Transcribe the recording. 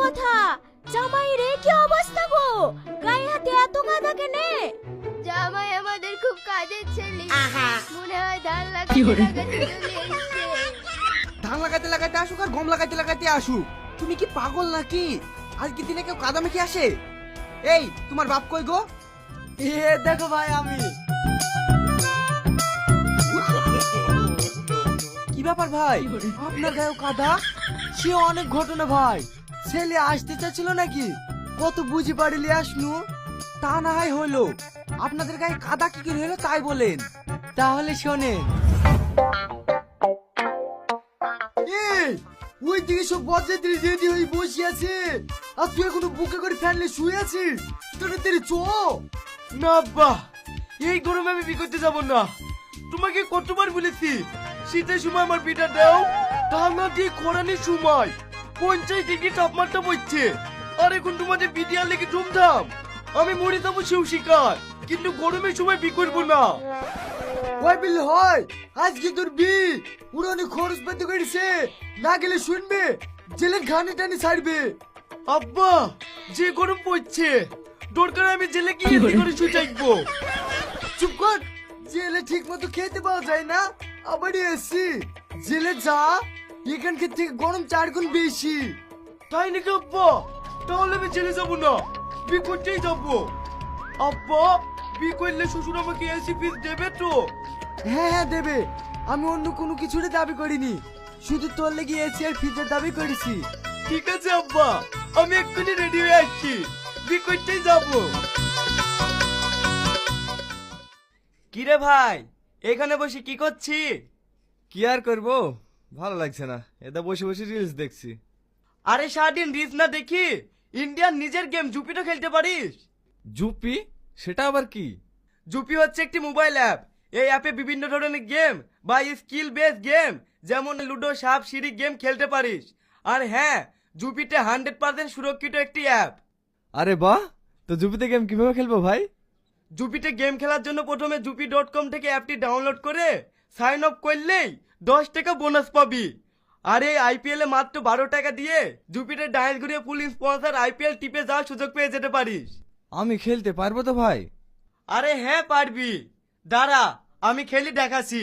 কথা, জামাই রে কি অবস্থা গো? গায়ে হাতে এত কাদা কেনে? জামাই আমাদের খুব কাজের ছেলে, মনে হয় ধান লাগাতে লাগাতে চলে এসছে। ধান লাগাতে লাগাতে আসুক আর গম লাগাতে লাগাতে আসুক, তুমি কি পাগল নাকি? আজকে দিনে কেউ কাদা মেখে আসে? এই তোমার বাপ কই গো? দেখো ভাই আমি। কি ব্যাপার ভাই, আপনার গায়েও কাদা? সে অনেক ঘটনা ভাই। ছেলে আসতে চাচ্ছিল নাকি, কত বুঝি পারিলি আসনু, তা না হয় হলো। আপনাদের গায়ে কাদা কি করে হলো তাই বলেন। তাহলে শোনেন, ওই দিকে সব বজ্জাত্রী রেডি হয়ে বসে আছে, আর তুই এখনো বুকে করে ফেললে শুয়ে আছিস। তোর তেরে চো না বাহ, এই গরমে আমি বি করতে যাব না। তোমাকে কতবার বলেছি শীতের সময় আমার বিটা দাও, তা না দিয়ে খরানির সময় 50 ডিগ্রি তাপমাত্রা পড়ছে, আর এখন তোমাদের বিডিয়ার লেগে ধুমধাম। আমি মরে যাবো সেও শিকার, কিন্তু গরমের সময় বি করবো না। ওই বিল হয়, আজকে তোর বি উড়ানে খরচ পেতে করেছে, না গেলে শুনবে জেলের ঘানি টানি ছাড়বে। আব্বা যে গরম পড়ছে, দরকার আমি জেলে গিয়ে এসি করে শুয়ে থাকবো। চুপ কর, জেলে ঠিক মতো খেতে পাওয়া যায় না, আবার এসি জেলে যা, এখানকার থেকে গরম 4 গুণ বেশি। তাই নাকি আব্বা? তাহলে আমি জেলে যাবো না, বি করতেই যাবো। আব্বা বি করলে শ্বশুর আমাকে এসি ফিস দেবে তো? হ্যাঁ হ্যাঁ দেবে, আমি অন্য কোনো কিছুর দাবি করিনি, শুধু তোর লেগে এসি আর ফিজের দাবি করেছি। ঠিক আছে আব্বা, আমি এক্ষুনি রেডি হয়ে আসছি, বি করতেই যাবো। কিরে ভাই, এখানে বসে কি করছি? কি আর করবো, ভালো লাগছে না, এটা বসে বসে রিলস দেখছি। আরে সারাদিন রিলস না দেখি ইন্ডিয়ার নিজের গেম জুপিটা খেলতে পারিস? জুপি? সেটা আবার কি? জুপি হচ্ছে একটি মোবাইল অ্যাপ। এই অ্যাপে বিভিন্ন ধরনের গেম বা স্কিল বেস গেম, যেমন লুডো, সাপ সিঁড়ি গেম খেলতে পারিস। আর হ্যাঁ, জুপিতে 100% সুরক্ষিত একটি অ্যাপ। আরে বাহ, তো জুপিতে গেম কিভাবে খেলবো ভাই? জুপিতে গেম খেলার জন্য প্রথমে jupi.com থেকে অ্যাপটি ডাউনলোড করে সাইন আপ করলেই 10 টাকা বোনাস পাবি। আর এই আইপিএল এ মাত্র 12 টাকা দিয়ে জুপিতে ডায়াল ঘুরিয়ে ফুল স্পন্সর আইপিএল টিপে যাওয়ার সুযোগ পেয়ে যেতে পারিস। আমি খেলতে পারবো তো ভাই? আরে হ্যাঁ পারবি, দাঁড়া আমি খেলি দেখাচ্ছি।